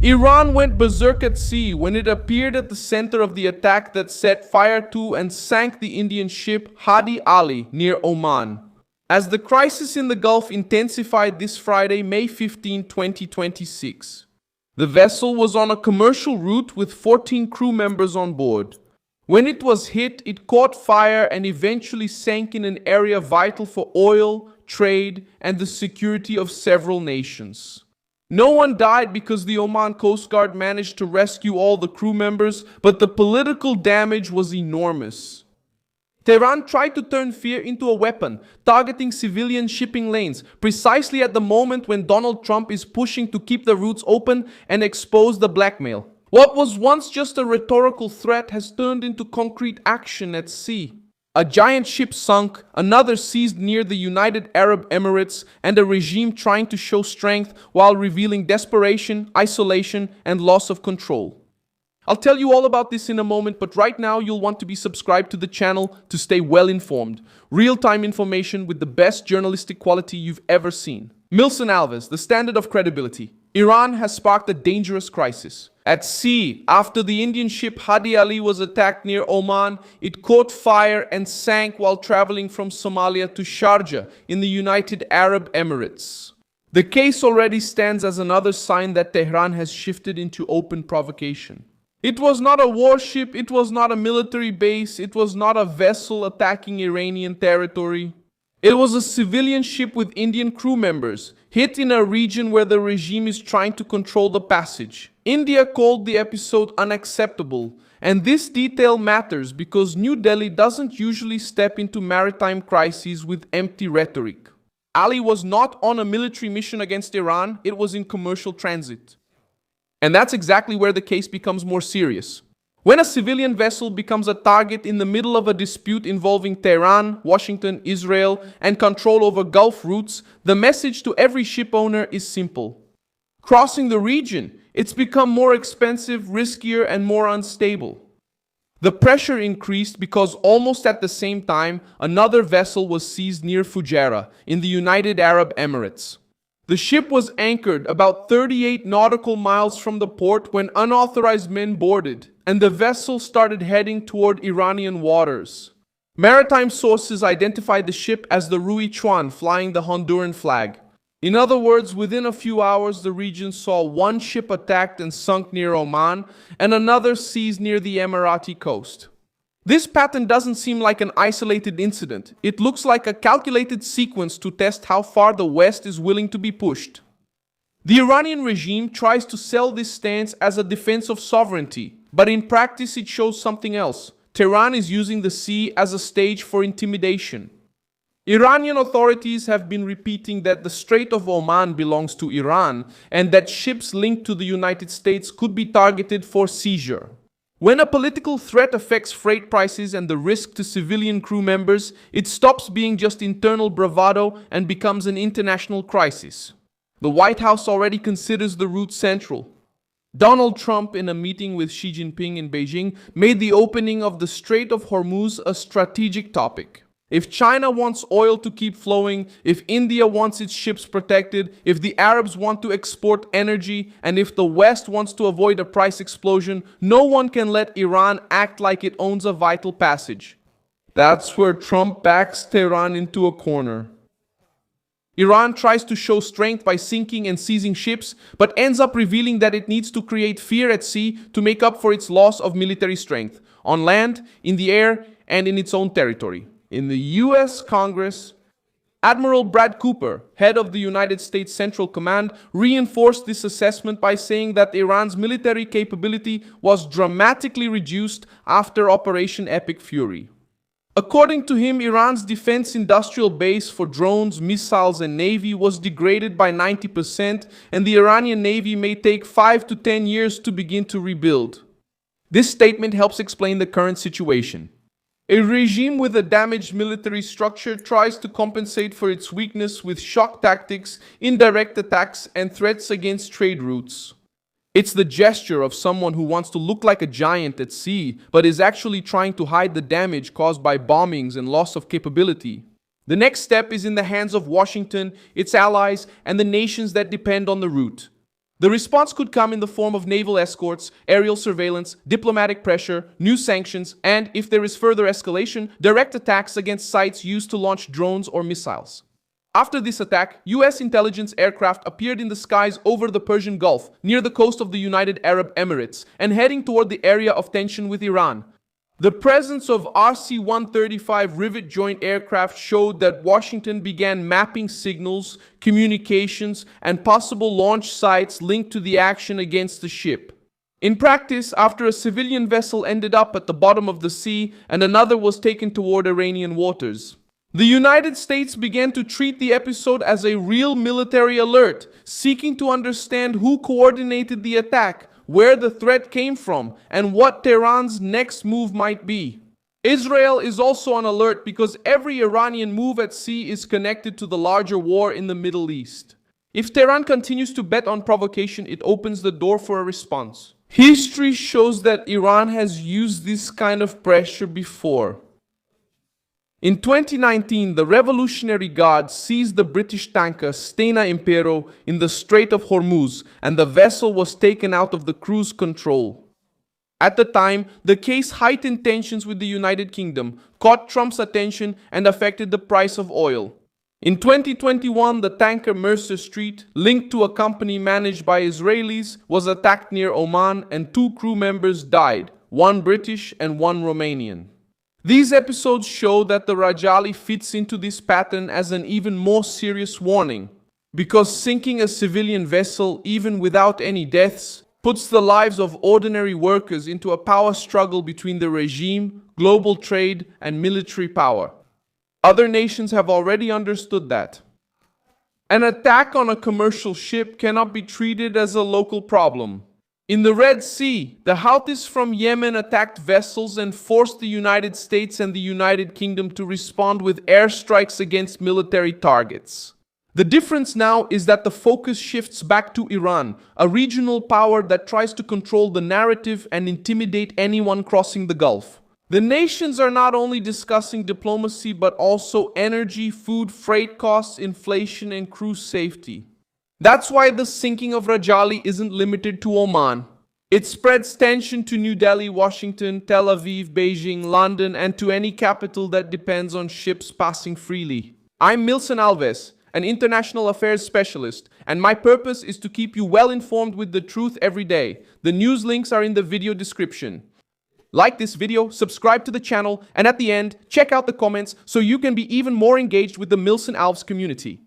Iran went berserk at sea when it appeared at the center of the attack that set fire to and sank the Indian ship Hadi near Oman. As the crisis in the Gulf intensified this Friday, May 15, 2026. The vessel was on a commercial route with 14 crew members on board. When it was hit, it caught fire and eventually sank in an area vital for oil, trade, and the security of several nations. No one died because the Oman Coast Guard managed to rescue all the crew members, but the political damage was enormous. Tehran tried to turn fear into a weapon, targeting civilian shipping lanes, precisely at the moment when Donald Trump is pushing to keep the routes open and expose the blackmail. What was once just a rhetorical threat has turned into concrete action at sea. A giant ship sunk, another seized near the United Arab Emirates, and a regime trying to show strength while revealing desperation, isolation, and loss of control. I'll tell you all about this in a moment, but right now you'll want to be subscribed to the channel to stay well informed. Real-time information with the best journalistic quality you've ever seen. Milson Alves, the standard of credibility. Iran has sparked a dangerous crisis. At sea, after the Indian ship Hadi was attacked near Oman, it caught fire and sank while traveling from Somalia to Sharjah in the United Arab Emirates. The case already stands as another sign that Tehran has shifted into open provocation. It was not a warship, it was not a military base, it was not a vessel attacking Iranian territory. It was a civilian ship with Indian crew members, hit in a region where the regime is trying to control the passage. India called the episode unacceptable, and this detail matters because New Delhi doesn't usually step into maritime crises with empty rhetoric. Ali was not on a military mission against Iran, it was in commercial transit. And that's exactly where the case becomes more serious. When a civilian vessel becomes a target in the middle of a dispute involving Tehran, Washington, Israel, and control over Gulf routes, the message to every ship owner is simple. Crossing the region, it's become more expensive, riskier, and more unstable. The pressure increased because almost at the same time, another vessel was seized near Fujairah in the United Arab Emirates. The ship was anchored about 38 nautical miles from the port when unauthorized men boarded, and the vessel started heading toward Iranian waters. Maritime sources identified the ship as the Rui Chuan flying the Honduran flag. In other words, within a few hours, the region saw one ship attacked and sunk near Oman, and another seized near the Emirati coast. This pattern doesn't seem like an isolated incident. It looks like a calculated sequence to test how far the West is willing to be pushed. The Iranian regime tries to sell this stance as a defense of sovereignty, but in practice it shows something else. Tehran is using the sea as a stage for intimidation. Iranian authorities have been repeating that the Strait of Oman belongs to Iran and that ships linked to the United States could be targeted for seizure. When a political threat affects freight prices and the risk to civilian crew members, it stops being just internal bravado and becomes an international crisis. The White House already considers the route central. Donald Trump, in a meeting with Xi Jinping in Beijing, made the opening of the Strait of Hormuz a strategic topic. If China wants oil to keep flowing, if India wants its ships protected, if the Arabs want to export energy, and if the West wants to avoid a price explosion, no one can let Iran act like it owns a vital passage. That's where Trump backs Tehran into a corner. Iran tries to show strength by sinking and seizing ships, but ends up revealing that it needs to create fear at sea to make up for its loss of military strength, on land, in the air, and in its own territory. In the U.S. Congress, Admiral Brad Cooper, head of the United States Central Command, reinforced this assessment by saying that Iran's military capability was dramatically reduced after Operation Epic Fury. According to him, Iran's defense industrial base for drones, missiles, and navy was degraded by 90%, and the Iranian navy may take 5 to 10 years to begin to rebuild. This statement helps explain the current situation. A regime with a damaged military structure tries to compensate for its weakness with shock tactics, indirect attacks, and threats against trade routes. It's the gesture of someone who wants to look like a giant at sea, but is actually trying to hide the damage caused by bombings and loss of capability. The next step is in the hands of Washington, its allies, and the nations that depend on the route. The response could come in the form of naval escorts, aerial surveillance, diplomatic pressure, new sanctions, and, if there is further escalation, direct attacks against sites used to launch drones or missiles. After this attack, US intelligence aircraft appeared in the skies over the Persian Gulf, near the coast of the United Arab Emirates, and heading toward the area of tension with Iran. The presence of RC-135 rivet joint aircraft showed that Washington began mapping signals, communications, and possible launch sites linked to the action against the ship. In practice, after a civilian vessel ended up at the bottom of the sea and another was taken toward Iranian waters, the United States began to treat the episode as a real military alert, seeking to understand who coordinated the attack, where the threat came from, and what Tehran's next move might be. Israel is also on alert because every Iranian move at sea is connected to the larger war in the Middle East. If Tehran continues to bet on provocation, it opens the door for a response. History shows that Iran has used this kind of pressure before. In 2019, the Revolutionary Guard seized the British tanker Stena Impero in the Strait of Hormuz, and the vessel was taken out of the crew's control. At the time, the case heightened tensions with the United Kingdom, caught Trump's attention, and affected the price of oil. In 2021, the tanker Mercer Street, linked to a company managed by Israelis, was attacked near Oman, and 2 crew members died, 1 British and 1 Romanian. These episodes show that the Rajali fits into this pattern as an even more serious warning, because sinking a civilian vessel, even without any deaths, puts the lives of ordinary workers into a power struggle between the regime, global trade, and military power. Other nations have already understood that. An attack on a commercial ship cannot be treated as a local problem. In the Red Sea, the Houthis from Yemen attacked vessels and forced the United States and the United Kingdom to respond with airstrikes against military targets. The difference now is that the focus shifts back to Iran, a regional power that tries to control the narrative and intimidate anyone crossing the Gulf. The nations are not only discussing diplomacy but also energy, food, freight costs, inflation, and crew safety. That's why the sinking of Rajali isn't limited to Oman. It spreads tension to New Delhi, Washington, Tel Aviv, Beijing, London, and to any capital that depends on ships passing freely. I'm Milson Alves, an international affairs specialist, and my purpose is to keep you well informed with the truth every day. The news links are in the video description. Like this video, subscribe to the channel, and at the end, check out the comments so you can be even more engaged with the Milson Alves community.